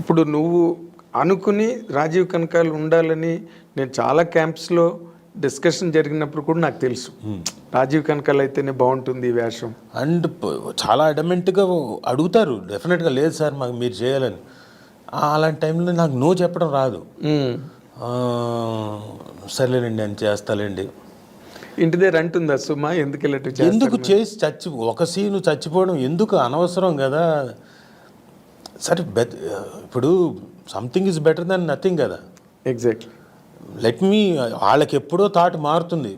ఇప్పుడు నువ్వు అనుకుని రాజీవ్ కనకాల ఉండాలని నేను చాలా క్యాంప్స్లో డిస్కషన్ జరిగినప్పుడు కూడా నాకు తెలుసు రాజీవ్ కనకాల అయితేనే బాగుంటుంది ఈ వేషం. అండ్ చాలా అడమెంట్గా అడుగుతారు డెఫినెట్గా, లేదు సార్ మాకు మీరు చేయాలని. అలాంటి టైంలో నాకు నో చెప్పడం రాదు. సర్లేనండి అని చేస్తాలేండి. ఇంటి దగ్గర అంటుందా సుమా ఎందుకు ఎందుకు చేసి ఒక సీను చచ్చిపోవడం ఎందుకు, అనవసరం కదా. సరే ఇప్పుడు something is better than nothing కదా. ఎగ్జాక్ట్లీ. లెట్ మీ వాళ్ళకి ఎప్పుడో థాట్ మారుతుంది.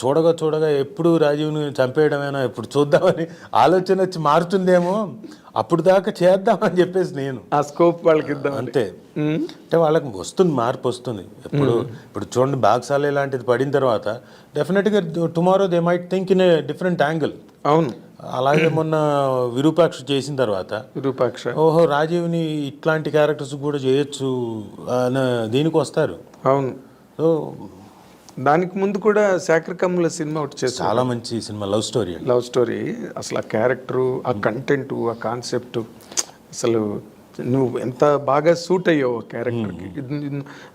చూడగా ఎప్పుడు రాజీవ్ని చంపేయడమేనా, ఇప్పుడు చూద్దామని ఆలోచన వచ్చి మారుతుందేమో, అప్పుడు దాకా చేద్దామని చెప్పేసి నేను ఆ స్కోప్ వాళ్ళకి ఇద్దాం అంతే. అంటే వాళ్ళకి వస్తుంది, మార్పు వస్తుంది. ఇప్పుడు చూడండి బాక్సాలే లాంటిది పడిన తర్వాత డెఫినెట్గా tomorrow they might think in a different angle. అవును. అలాగే మొన్న విరూపాక్ష చేసిన తర్వాత ఓహో రాజీవ్ని ఇట్లాంటి క్యారెక్టర్స్ కూడా చేయొచ్చు అని దీనికి వస్తారు. అవును. సో దానికి ముందు కూడా శాఖరకమ్ముల సినిమా ఒకటి చేసి చాలా మంచి సినిమా, లవ్ స్టోరీ. అసలు ఆ క్యారెక్టరు, ఆ కంటెంట్, ఆ కాన్సెప్ట్, అసలు నువ్వు ఎంత బాగా సూట్ అయ్యావు ఆ క్యారెక్టర్కి.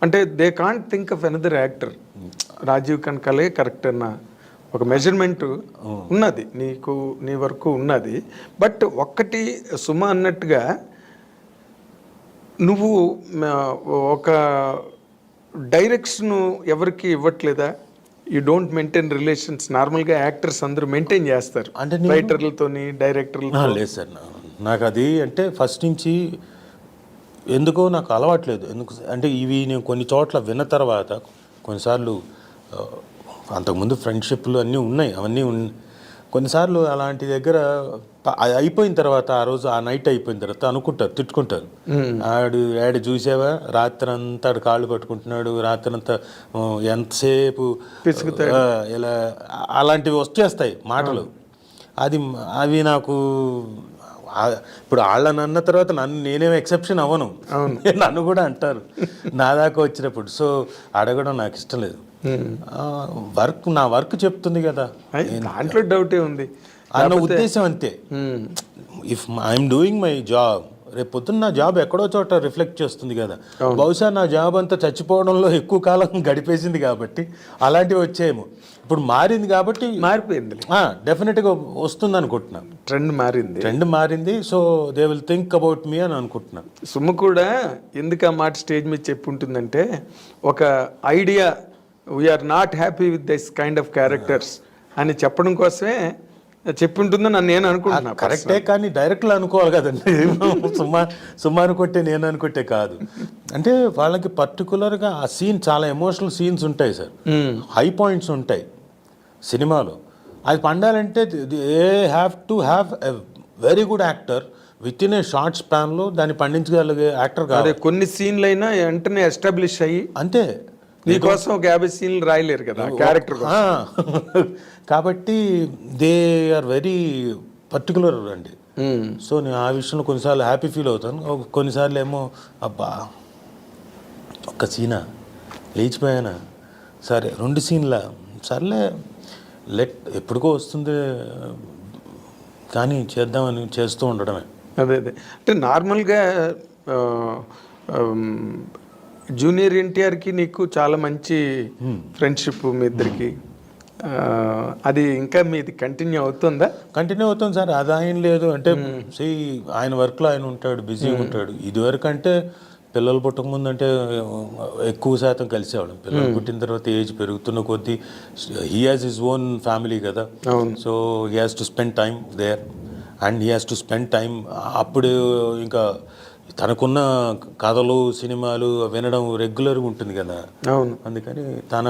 అంటే they can't think of another actor. రాజీవ్ కనకాలే కరెక్ట్ అన్న ఒక మెజర్మెంట్ ఉన్నది నీకు, నీ వరకు ఉన్నది. బట్ ఒక్కటి సుమ అన్నట్టుగా నువ్వు ఒక డైరెక్షన్ ఎవరికి ఇవ్వట్లేదా? You don't maintain relations. నార్మల్గా యాక్టర్స్ అందరూ మెయింటైన్ చేస్తారు అంటే రైటర్లతోని, డైరెక్టర్లతో. లేదు సార్, నాకు అది అంటే ఫస్ట్ నుంచి ఎందుకో నాకు అలవాట్లేదు. ఎందుకు అంటే ఇవి నేను కొన్ని చోట్ల విన్న తర్వాత కొన్నిసార్లు అంతకుముందు ఫ్రెండ్షిప్లు అన్నీ ఉన్నాయి, అవన్నీ కొన్నిసార్లు అలాంటి దగ్గర అయిపోయిన తర్వాత, ఆ రోజు ఆ నైట్ అయిపోయిన తర్వాత అనుకుంటారు, తిట్టుకుంటారు. ఆడు చూసావా రాత్రి అంతా ఆడు కాళ్ళు పట్టుకుంటున్నాడు, రాత్రి అంతా ఎంతసేపు ఇలా అలాంటివి వచ్చేస్తాయి మాటలు. అవి నాకు ఇప్పుడు వాళ్ళని అన్న తర్వాత నేనేం ఎక్సెప్షన్ అవ్వను, నన్ను కూడా అంటారు నా దాకా వచ్చినప్పుడు. సో అడగడం నాకు ఇష్టం లేదు. నా వర్క్ చెప్తుంది కదా, దాంట్లో డౌటే ఉంది అన్న ఉద్దేశం అంతే. If I'm doing my job, రేపు పొద్దున్న నా జాబ్ ఎక్కడో చోట రిఫ్లెక్ట్ చేస్తుంది కదా. బహుశా నా జాబ్ అంతా చచ్చిపోవడంలో ఎక్కువ కాలం గడిపేసింది కాబట్టి అలాంటివి వచ్చేమో. ఇప్పుడు మారింది కాబట్టి మారిపోయింది, డెఫినెట్గా వస్తుంది అనుకుంటున్నా. ట్రెండ్ మారింది. So they will think about me అని అనుకుంటున్నా. సుమ్ము కూడా ఎందుకు ఆ మాట స్టేజ్ మీద చెప్పి ఉంటుందంటే, ఒక idea we're not happy with this kind of characters అని చెప్పడం కోసమే చెప్పుంటుందని నేను అనుకుంటున్నా. కరెక్టే, కానీ డైరెక్ట్లో అనుకోవాలి కదండి. సుమా అనుకుంటే నేను అనుకుంటే కాదు. అంటే వాళ్ళకి పర్టికులర్గా ఆ సీన్, చాలా ఎమోషనల్ సీన్స్ ఉంటాయి సార్, హై పాయింట్స్ ఉంటాయి సినిమాలో. అది పండాలంటే they have to have a very good actor within a short స్పాన్లో దాన్ని పండించగలిగే యాక్టర్ కాదు. కొన్ని సీన్లు అయినా వెంటనే ఎస్టాబ్లిష్ అయ్యి, అంతే. నీకోసం ఒక 50 సీన్లు రాయలేరు కదా క్యారెక్టర్. కాబట్టి దే ఆర్ వెరీ పర్టికులర్ అండి. సో నేను ఆ విషయంలో కొన్నిసార్లు హ్యాపీ ఫీల్ అవుతాను, కొన్నిసార్లు ఏమో అబ్బా ఒక్క సీనా లేచిపోయానా, సరే 2 సీన్లా సర్లే ఎప్పుడుకో వస్తుంది కానీ చేద్దామని చేస్తూ ఉండడమే. అదే అంటే నార్మల్గా జూనియర్ ఎన్టీఆర్కి నీకు చాలా మంచి ఫ్రెండ్షిప్ మీ ఇద్దరికి. అది ఇంకా మీది కంటిన్యూ అవుతుందా? కంటిన్యూ అవుతుంది సార్, అది ఆయన లేదు అంటే ఆయన వర్క్లో ఆయన ఉంటాడు, బిజీగా ఉంటాడు. ఇదివరకు అంటే పిల్లలు పుట్టకముందు అంటే ఎక్కువ శాతం కలిసేవాళ్ళం. పిల్లలు పుట్టిన తర్వాత ఏజ్ పెరుగుతున్న కొద్దీ he has his own family కదా. So he has to spend time there and he has to spend time. అప్పుడు ఇంకా తనకున్న కథలు, సినిమాలు వినడం రెగ్యులర్గా ఉంటుంది కదా. అవును. అందుకని తన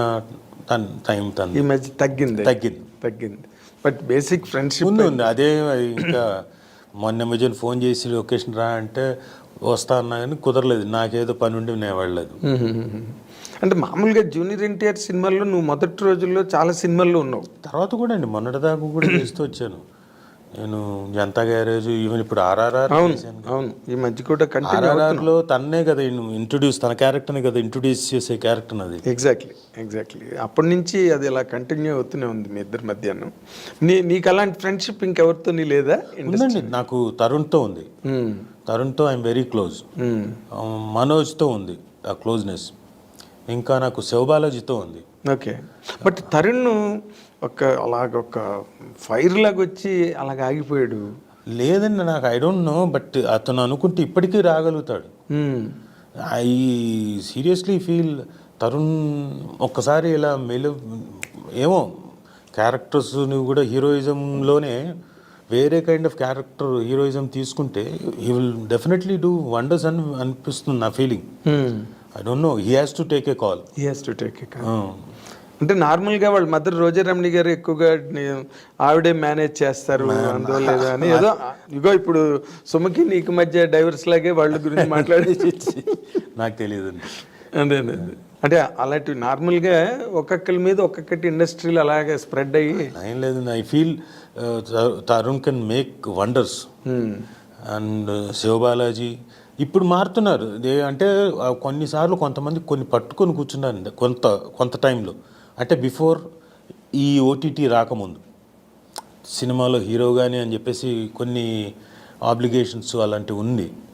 టైం ఈ మధ్య తగ్గింది. బట్ బేసిక్ ఫ్రెండ్షిప్ ఉంది. అదే ఇంకా మొన్న మధ్యన ఫోన్ చేసి లొకేషన్ రా అంటే వస్తా అన్నా కానీ కుదరలేదు, నాకేదో పని ఉండి నేను వెళ్ళలేదు. అంటే మామూలుగా జూనియర్ ఎన్టీఆర్ సినిమాల్లో నువ్వు మొదటి రోజుల్లో చాలా సినిమాల్లో ఉన్నావు. తర్వాత కూడా అండి మొన్నటిదాకా కూడా చేస్తూ వచ్చాను నేను. జనతా గ్యారేజ్, ఈవెన్ ఇప్పుడు ఆర్ఆర్ఆర్. అవును, ఈ మధ్య కూడా ఆర్ఆర్ఆర్లో తన్నే కదా తన క్యారెక్టర్ని కదా ఇంట్రొడ్యూస్ చేసే క్యారెక్టర్ అది. ఎగ్జాక్ట్లీ అప్పటి నుంచి అది ఇలా కంటిన్యూ అవుతూనే ఉంది మీ ఇద్దరి నీకు అలాంటి ఫ్రెండ్షిప్ ఇంకెవరితో లేదా? ఉందండి, నాకు తరుణ్తో ఉంది. తరుణ్తో ఐఎమ్ వెరీ క్లోజ్. మనోజ్తో ఉంది ఆ క్లోజ్నెస్. ఇంకా నాకు శివబాలాజీతో ఉంది. ఓకే, బట్ తరుణ్ ఒక ఫైర్ లాగా వచ్చి అలాగ ఆగిపోయాడు. లేదండి, నాకు ఐ డోంట్ నో, బట్ అతను అనుకుంటే ఇప్పటికీ రాగలుగుతాడు. ఐ సీరియస్లీ ఫీల్ తరుణ్ ఒక్కసారి ఇలా ఏమో క్యారెక్టర్స్ నువ్వు కూడా హీరోయిజంలోనే వేరే కైండ్ ఆఫ్ క్యారెక్టర్ హీరోయిజం తీసుకుంటే he will definitely do wonders అని అనిపిస్తుంది నా feeling. I don't know, he has to take a call. అంటే నార్మల్గా వాళ్ళ మదర్ రోజారమణి గారు ఎక్కువగా ఆవిడే మేనేజ్ చేస్తారు అందువల్ల అని ఏదో ఇగో ఇప్పుడు సుమకి నీకు మధ్య డైవర్స్ లాగే వాళ్ళ గురించి మాట్లాడేసి నాకు తెలియదు. అదే అంటే అలాంటివి నార్మల్గా ఒక్కొక్కరి మీద ఒక్కొక్కటి ఇండస్ట్రీలో అలాగే స్ప్రెడ్ అయ్యి ఏం లేదు. I feel Tarun can make wonders. And Siva Balaji ఇప్పుడు మారుతున్నారు. అంటే కొన్నిసార్లు కొంతమంది కొన్ని పట్టుకొని కూర్చున్నారు కొంత టైంలో. అంటే బిఫోర్ ఈ ఓటీటీ రాకముందు సినిమాలో హీరోగానే అని చెప్పేసి కొన్ని ఆబ్లిగేషన్స్ అలాంటివి ఉంది.